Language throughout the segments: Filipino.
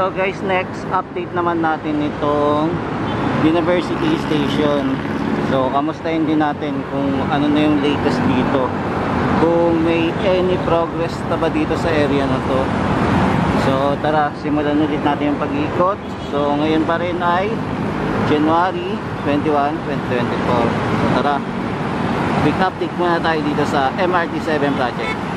Hello guys, next update naman natin itong University Station. So kamustahin din natin kung ano na yung latest dito, kung may any progress na ba dito sa area na to. So tara, simulan ulit natin yung pag-ikot. So ngayon pa rin ay January 21, 2024. So tara, quick update muna tayo dito sa MRT7 project.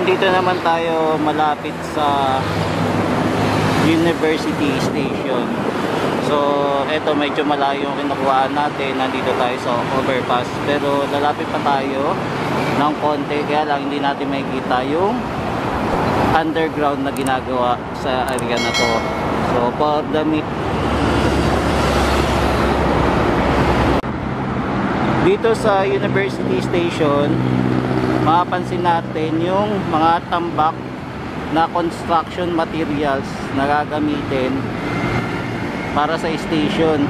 Dito naman tayo malapit sa University Station. So eto, medyo malayo yung kinukuhaan natin. Nandito tayo sa overpass, pero lalapit pa tayo ng konti, kaya lang hindi natin makikita yung underground na ginagawa sa area na to. So for the dito sa University Station, mapapansin natin yung mga tambak na construction materials na gagamitin para sa station.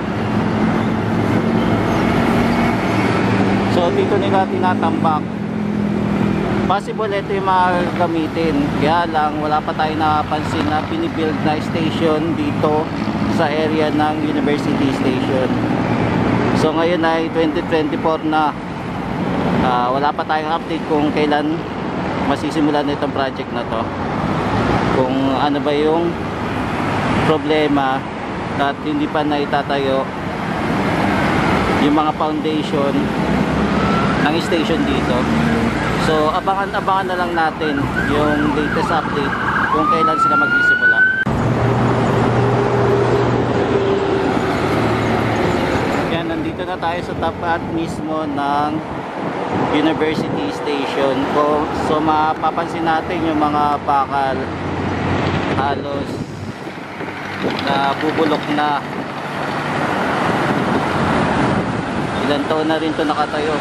So dito nila tinatambak. Possible ito yung mga gamitin, kaya lang wala pa tayo napansin na pinibuild na station dito sa area ng University Station. So ngayon ay 2024 na. Wala pa tayong update kung kailan masisimulan itong project na to, kung ano ba yung problema at hindi pa naitatayo yung mga foundation ng station dito. So abangan na lang natin yung latest update kung kailan sila magsisimula. Yan, nandito na tayo sa tapat mismo ng University Station. So mapapansin natin yung mga bakal halos na bubulok na. Ilang taon na rin ito nakatayo.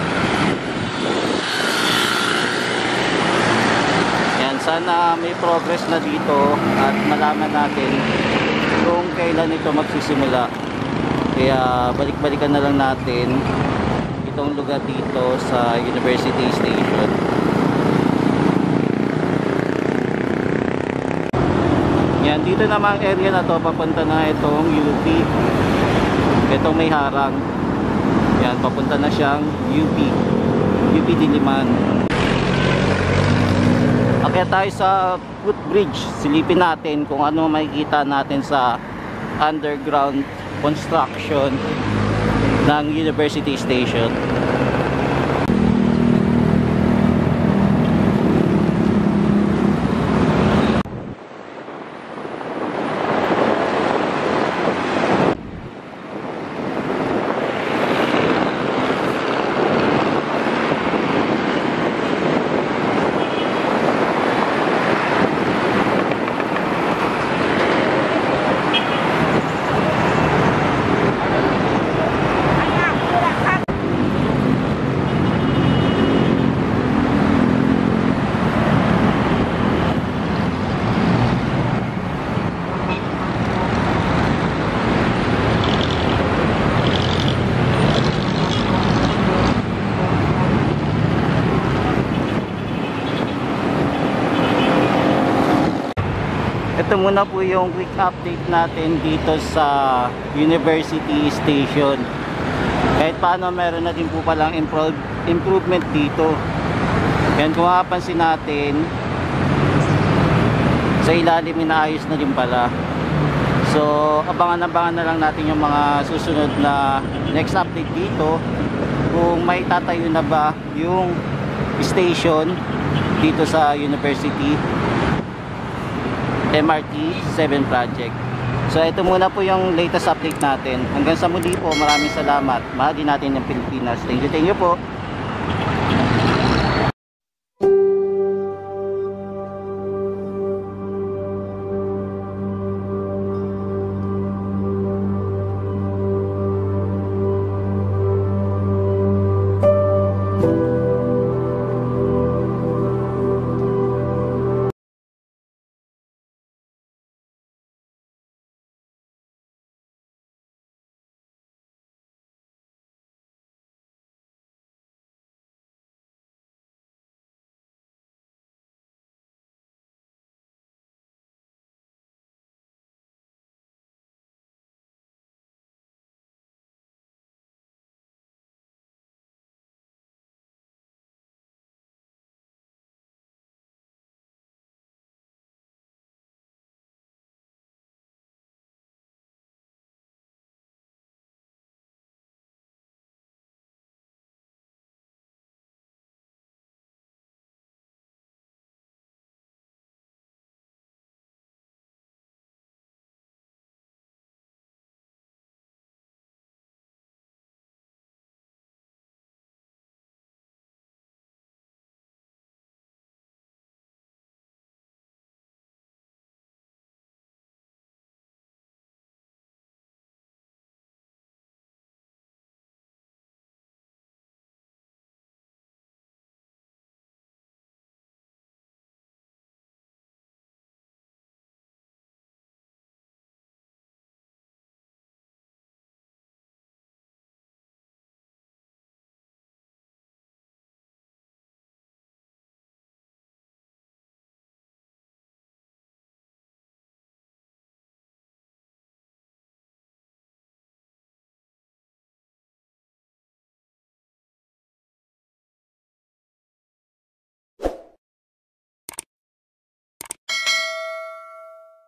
Yan, sana may progress na dito at malaman natin kung kailan ito magsisimula. Kaya balik-balikan na lang natin itong lugar dito sa University Station. Yan, dito naman area na to, papunta na itong UP. Itong may harang. Yan, papunta na siyang UP Diliman. Akyat tayo sa footbridge. Silipin natin kung ano makikita natin sa underground construction ng University Station. ito muna po yung quick update natin dito sa University Station. Kahit paano meron na din po palang improvement dito. Yan, kung mapapansin natin, sa ilalim inaayos na din pala. So abangan-abangan na lang natin yung mga susunod na next update dito, kung may tatayo na ba yung station dito sa University MRT 7 project. So ito muna po yung latest update natin. Hanggang sa muli po, maraming salamat. Mahal din natin ng Pilipinas. Thank you po.